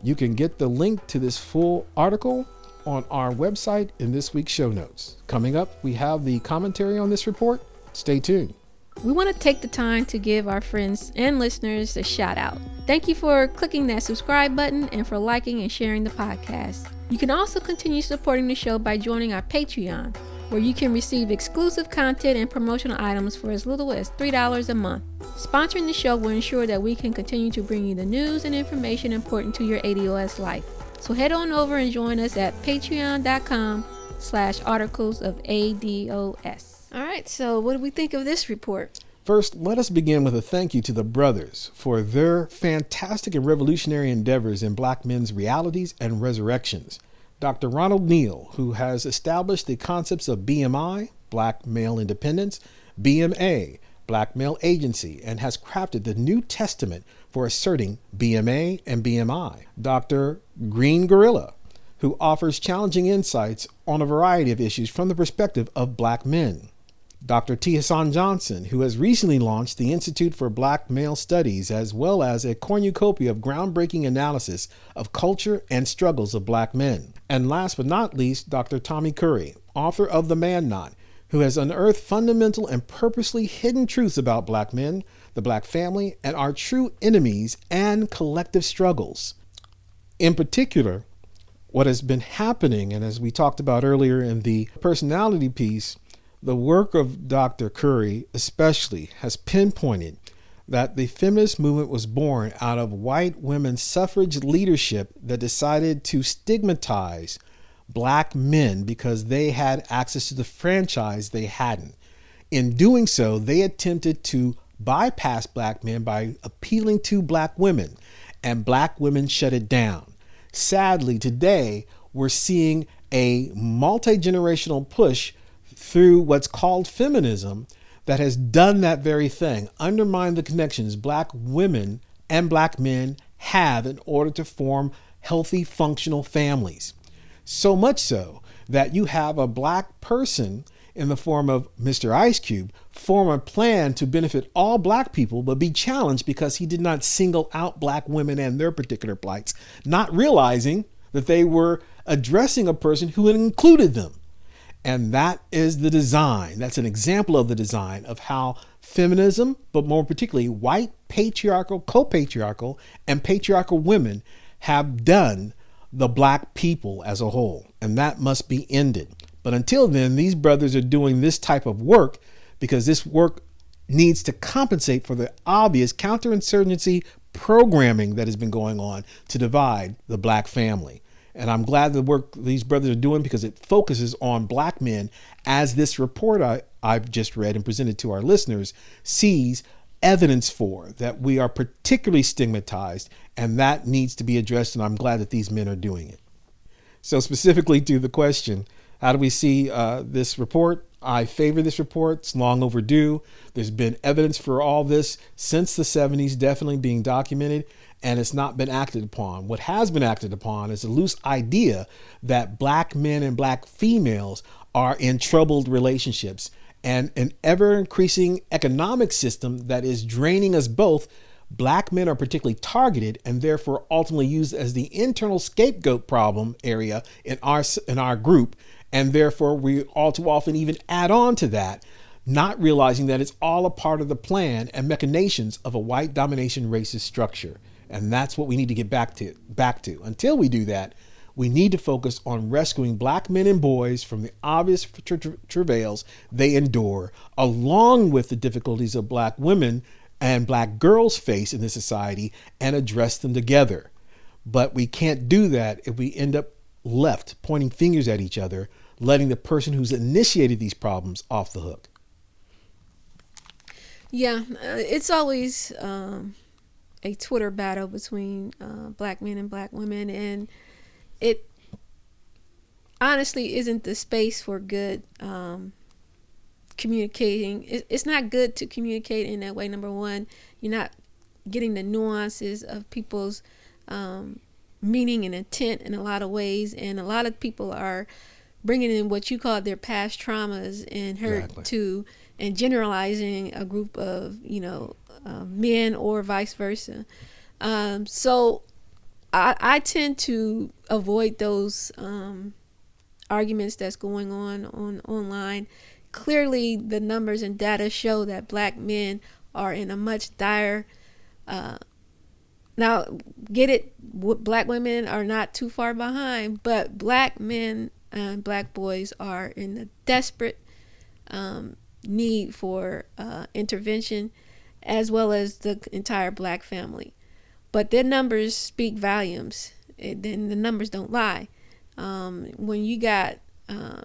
A: You can get the link to this full article on our website in this week's show notes. Coming up, we have the commentary on this report. Stay tuned.
C: We want to take the time to give our friends and listeners a shout out. Thank you for clicking that subscribe button and for liking and sharing the podcast. You can also continue supporting the show by joining our Patreon, where you can receive exclusive content and promotional items for as little as $3 a month. Sponsoring the show will ensure that we can continue to bring you the news and information important to your ADOS life. So head on over and join us at patreon.com/articles of ADOS. All right, so what do we think of this report?
A: First, let us begin with a thank you to the brothers for their fantastic and revolutionary endeavors in black men's realities and resurrections. Dr. Ronald Neal, who has established the concepts of BMI, Black Male Independence, BMA, Black Male Agency, and has crafted the New Testament for asserting BMA and BMI. Dr. Green Gorilla, who offers challenging insights on a variety of issues from the perspective of black men. Dr. T. Hassan Johnson, who has recently launched the Institute for Black Male Studies, as well as a cornucopia of groundbreaking analysis of culture and struggles of black men. And last but not least, Dr. Tommy Curry, author of The Man Knot, who has unearthed fundamental and purposely hidden truths about black men, the black family, and our true enemies and collective struggles. In particular, what has been happening, and as we talked about earlier in the personality piece, the work of Dr. Curry especially has pinpointed that the feminist movement was born out of white women's suffrage leadership that decided to stigmatize black men because they had access to the franchise they hadn't. In doing so, they attempted to bypass black men by appealing to black women, and black women shut it down. Sadly, today, we're seeing a multi-generational push through what's called feminism that has done that very thing, undermined the connections black women and black men have in order to form healthy, functional families. So much so that you have a black person in the form of Mr. Ice Cube form a plan to benefit all black people, but be challenged because he did not single out black women and their particular plights, not realizing that they were addressing a person who had included them. And that is the design. That's an example of the design of how feminism, but more particularly white patriarchal, co-patriarchal, and patriarchal women have done the black people as a whole. And that must be ended. But until then, these brothers are doing this type of work because this work needs to compensate for the obvious counterinsurgency programming that has been going on to divide the black family. And I'm glad the work these brothers are doing because it focuses on black men, as this report I've just read and presented to our listeners sees evidence for, that we are particularly stigmatized, and that needs to be addressed. And I'm glad that these men are doing it. So specifically to the question, how do we see this report? I favor this report. It's long overdue. There's been evidence for all this since the 70s, definitely being documented, and it's not been acted upon. What has been acted upon is a loose idea that black men and black females are in troubled relationships, and an ever increasing economic system that is draining us both. Black men are particularly targeted and therefore ultimately used as the internal scapegoat problem area in our group. And therefore we all too often even add on to that, not realizing that it's all a part of the plan and machinations of a white domination racist structure. And that's what we need to get back to. Until we do that, we need to focus on rescuing black men and boys from the obvious travails they endure, along with the difficulties of black women and black girls face in this society, and address them together. But we can't do that if we end up left pointing fingers at each other, letting the person who's initiated these problems off the hook.
C: Yeah, it's always a Twitter battle between black men and black women, and it honestly isn't the space for good communicating. It's not good to communicate in that way. Number one, you're not getting the nuances of people's meaning and intent in a lot of ways, and a lot of people are bringing in what you call their past traumas and hurt to, and generalizing a group of men or vice versa. So I tend to avoid those arguments that's going on online. Clearly, the numbers and data show that black men are in a much dire. Now, get it? Black women are not too far behind, but black men and black boys are in a desperate need for intervention, as well as the entire black family. But their numbers speak volumes. Then the numbers don't lie. When you got a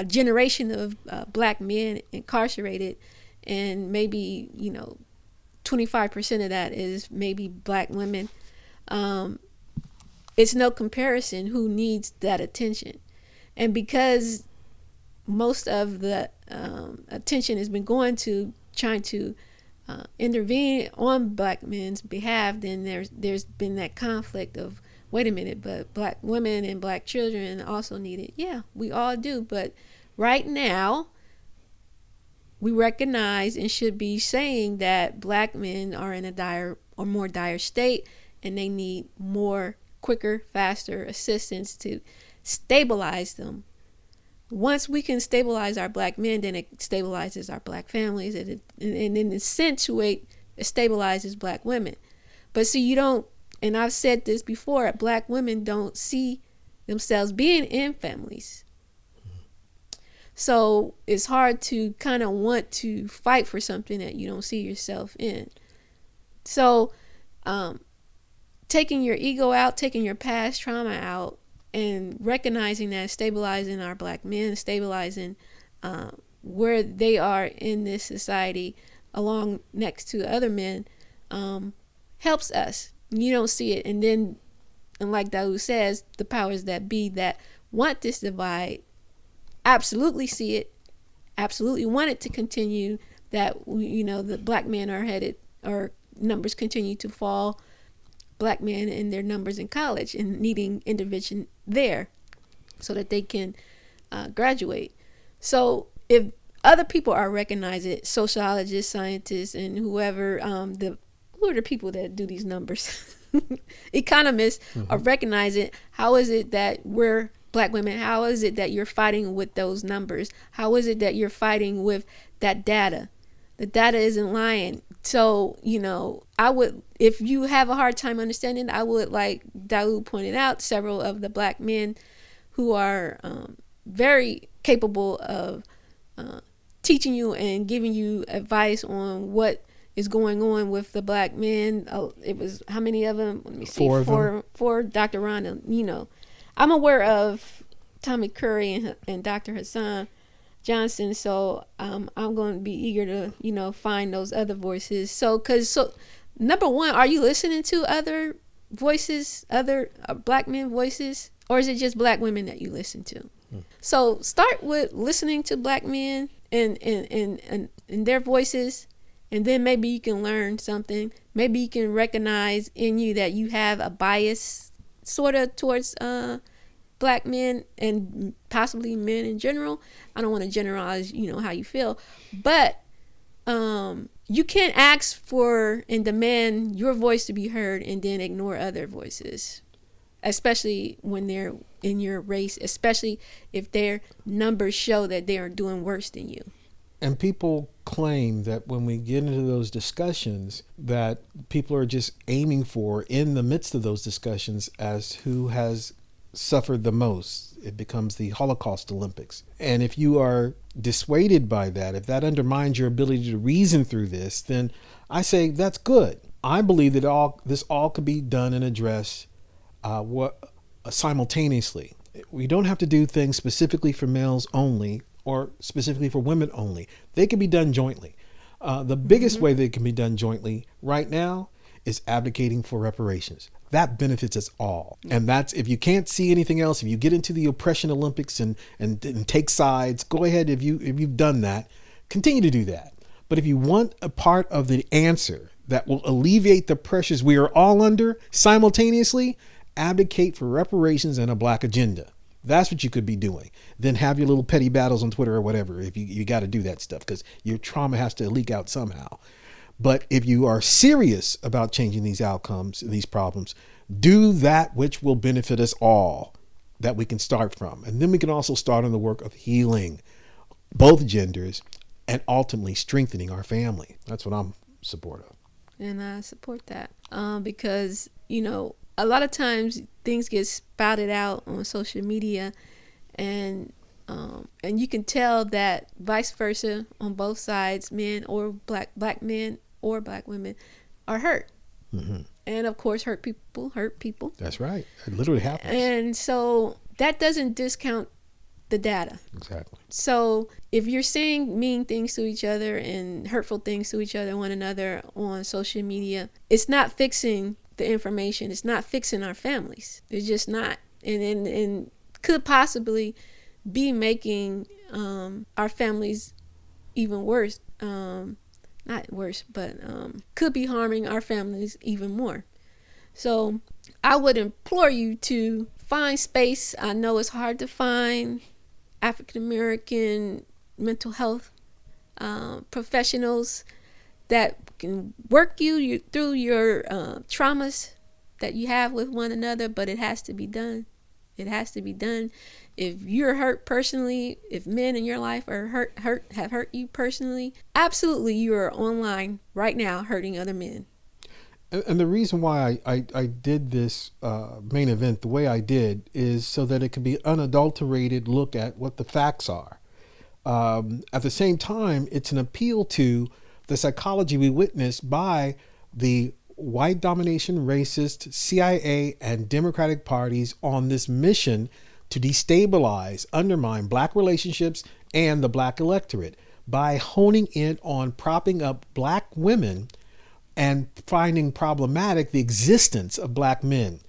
C: generation of black men incarcerated, and maybe 25% of that is maybe black women, it's no comparison who needs that attention. And because most of the attention has been going to trying to intervene on black men's behalf, then there's been that conflict of, wait a minute, but black women and black children also need it. Yeah, we all do. But right now, we recognize and should be saying that black men are in a dire or more dire state, and they need more, quicker, faster assistance to stabilize them. Once we can stabilize our black men, then it stabilizes our black families, and then it stabilizes black women. But see, you don't, and I've said this before, black women don't see themselves being in families. So it's hard to kind of want to fight for something that you don't see yourself in. So taking your ego out, taking your past trauma out, and recognizing that, stabilizing our black men, stabilizing where they are in this society along next to other men, helps us. You don't see it. And then, and like Daud says, the powers that be that want this divide absolutely see it, absolutely want it to continue, that the black men are headed, or numbers continue to fall, black men and their numbers in college and needing intervention there so that they can graduate. So if other people are recognizing it, sociologists, scientists, and whoever, who are the people that do these numbers? Economists are recognizing, how is it that we're black women, how is it that you're fighting with those numbers? How is it that you're fighting with that data? The data isn't lying. So, I would, if you have a hard time understanding, I would, like Daud pointed out, several of the black men who are very capable of teaching you and giving you advice on what is going on with the black men. It was, how many of them? Let me see. Four, Dr. Rhonda, I'm aware of Tommy Curry and Dr. Hassan Johnson, so I'm going to be eager to find those other voices. So number one, are you listening to other voices, other black men voices Or is it just black women that you listen to? So start with listening to black men and their voices, and then maybe you can learn something. Maybe you can recognize in you that you have a bias sort of towards black men and possibly men in general. I don't want to generalize, how you feel, but you can't ask for and demand your voice to be heard and then ignore other voices, especially when they're in your race, especially if their numbers show that they are doing worse than you.
A: And people claim that when we get into those discussions, that people are just aiming for, in the midst of those discussions, as who has suffered the most. It becomes the Holocaust Olympics. And if you are dissuaded by that, if that undermines your ability to reason through this, then I say that's good. I believe that this all could be done and addressed simultaneously. We don't have to do things specifically for males only or specifically for women only. They can be done jointly. The biggest way they can be done jointly right now is advocating for reparations. That benefits us all. And that's, if you can't see anything else, if you get into the oppression Olympics and take sides, go ahead. If you've done that, continue to do that. But if you want a part of the answer that will alleviate the pressures we are all under simultaneously, advocate for reparations and a black agenda. That's what you could be doing. Then have your little petty battles on Twitter or whatever, if you got to do that stuff, because your trauma has to leak out somehow. But if you are serious about changing these outcomes, these problems, do that which will benefit us all, that we can start from. And then we can also start on the work of healing both genders and ultimately strengthening our family. That's what I'm supportive of.
C: And I support that because, a lot of times things get spouted out on social media, and you can tell that vice versa on both sides, men or black men or black women are hurt. Mm-hmm. And of course, hurt people hurt people.
A: That's right. It literally happens.
C: And so that doesn't discount the data.
A: Exactly.
C: So if you're saying mean things to each other and hurtful things to each other, one another on social media, it's not fixing the information. It's not fixing our families. It's just not. And could possibly be making our families even worse. Not worse, but could be harming our families even more. So I would implore you to find space. I know it's hard to find African American mental health professionals that can work you through your traumas that you have with one another, but it has to be done. It has to be done. If you're hurt personally, if men in your life are have hurt you personally, absolutely you are online right now hurting other men.
A: And the reason why I did this main event the way I did is so that it could be unadulterated look at what the facts are. At the same time, it's an appeal to the psychology we witnessed by the white domination, racist, CIA, and Democratic parties on this mission to destabilize, undermine black relationships and the black electorate by honing in on propping up black women and finding problematic the existence of black men.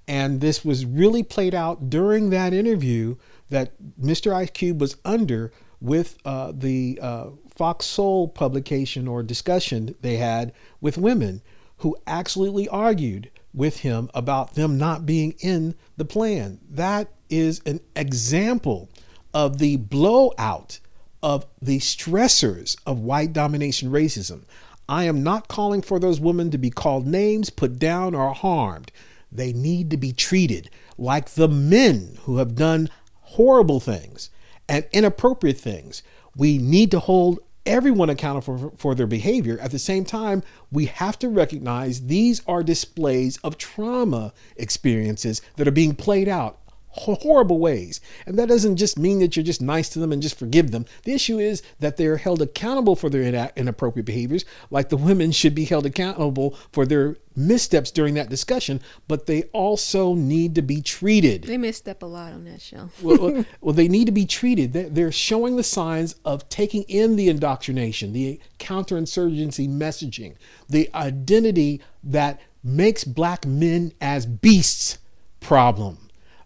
A: And this was really played out during that interview that Mr. Ice Cube was under with the Fox Soul publication or discussion they had with women who absolutely argued with him about them not being in the plan. That is an example of the blowout of the stressors of white domination racism. I am not calling for those women to be called names, put down, or harmed. They need to be treated like the men who have done horrible things and inappropriate things. We need to hold everyone accountable for their behavior. At the same time, we have to recognize these are displays of trauma experiences that are being played out horrible ways. And that doesn't just mean that you're just nice to them and just forgive them. The issue is that they're held accountable for their inappropriate behaviors, like the women should be held accountable for their missteps during that discussion, but they also need to be treated.
C: They misstep a lot on that show.
A: well, they need to be treated. They're showing the signs of taking in the indoctrination, the counterinsurgency messaging, the identity that makes black men as beasts problem.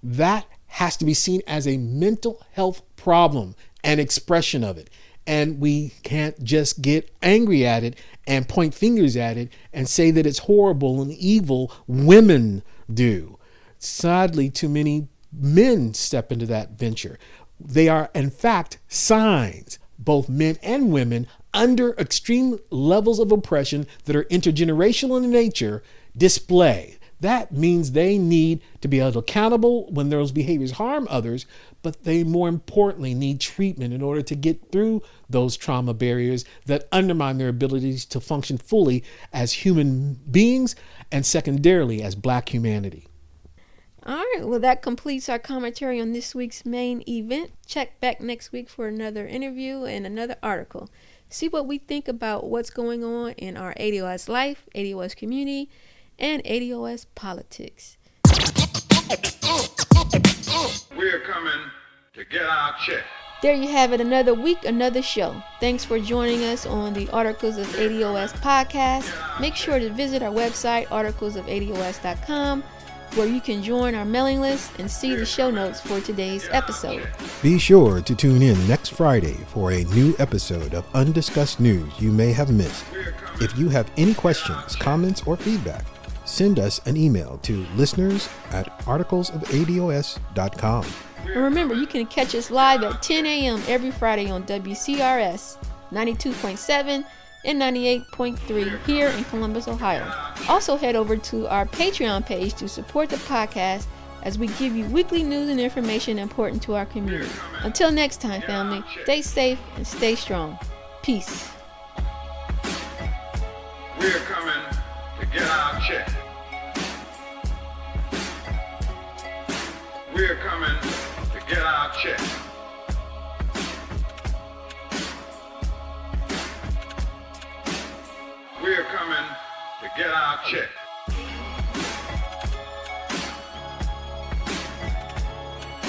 A: that has to be seen as a mental health problem and expression of it. And we can't just get angry at it and point fingers at it and say that it's horrible and evil. Women do. Sadly, too many men step into that venture. They are, in fact, signs, both men and women, under extreme levels of oppression that are intergenerational in nature, display. That means they need to be held accountable when those behaviors harm others, but they more importantly need treatment in order to get through those trauma barriers that undermine their abilities to function fully as human beings and secondarily as Black humanity.
C: All right, well, that completes our commentary on this week's main event. Check back next week for another interview and another article. See what we think about what's going on in our ADOS life, ADOS community, and ADOS politics.
F: We're coming to get our check.
C: There you have it, another week, another show. Thanks for joining us on the Articles of ADOS podcast. Make sure to visit our website, articlesofados.com, where you can join our mailing list and see the show notes for today's episode.
A: Be sure to tune in next Friday for a new episode of Undiscussed News you may have missed. If you have any questions, comments, or feedback, send us an email to listeners@articlesofados.com.
C: And remember, you can catch us live at 10 a.m. every Friday on WCRS 92.7 and 98.3 here in Columbus, Ohio. Also head over to our Patreon page to support the podcast as we give you weekly news and information important to our community. Until next time, family, stay safe and stay strong. Peace.
F: We're coming to get our check. We're coming to get our check. We're coming to get our check.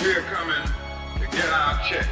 F: We're coming to get our check.